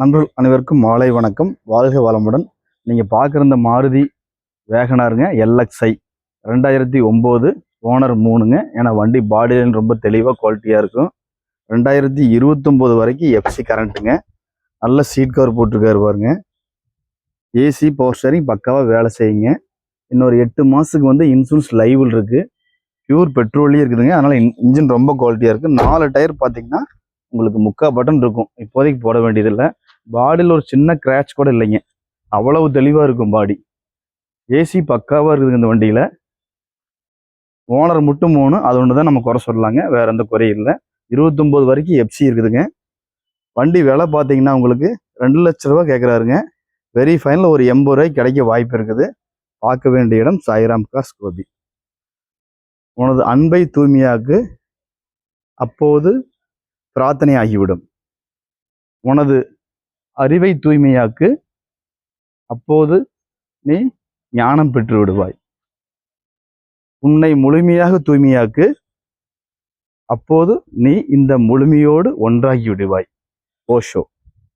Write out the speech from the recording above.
நண்பர்கள் அனைவருக்கும் மாலை வணக்கம். வாழ்க வளமுடன். நீங்கள் பார்க்குற இந்த மாருதி வேகனாருங்க LXi 2009 ஓனர் 3ங்க. ஏன்னா வண்டி பாடியில ரொம்ப தெளிவாக குவாலிட்டியாக இருக்கும். 2029 வரைக்கும் எஃப்சி கரண்ட்டுங்க. நல்ல சீட் கவர் போட்டிருக்காரு பாருங்க. ஏசி பவர் ஸ்டேரிங் பக்காவாக வேலை செய்யுங்க. இன்னொரு 8 மாதத்துக்கு வந்து இன்சூரன்ஸ் லைவில் இருக்குது. பியூர் பெட்ரோல்லே இருக்குதுங்க. அதனால் இன்ஜின் ரொம்ப குவாலிட்டியாக இருக்குது. 4 டயர் பார்த்தீங்கன்னா உங்களுக்கு 3/4 பட்டன் இருக்கும். இப்போதைக்கு போட வேண்டியதில்லை. பாடியில் ஒரு சின்ன கிராச் கூட இல்லைங்க. அவ்வளவு தெளிவாக இருக்கும் பாடி. ஏசி பக்காவாக இருக்குதுங்க இந்த வண்டியில். ஓனர் மட்டும் 3, அது ஒன்று தான் நம்ம குறை சொல்லலாங்க. வேறு எந்த குறையும் இல்லை. 29 வரைக்கும் எஃப்சி இருக்குதுங்க. வண்டி விலை பார்த்தீங்கன்னா உங்களுக்கு 2 லட்ச ரூபா கேட்குறாருங்க. வெரி ஃபைனல் ஒரு 80 ரூபாய்க்கு கிடைக்க வாய்ப்பு இருக்குது. பார்க்க வேண்டிய இடம் சாய்ராம் கார்ஸ் கோபி. உனது அன்பை தூய்மையாக்கு, அப்போது பிரார்த்தனை ஆகிவிடும். உனது அறிவை தூய்மையாக்கு, அப்போது நீ ஞானம் பெற்று விடுவாய். உன்னை முழுமையாக தூய்மையாக்கு, அப்போது நீ இந்த முழுமையோடு ஒன்றாகி விடுவாய். ஓஷோ.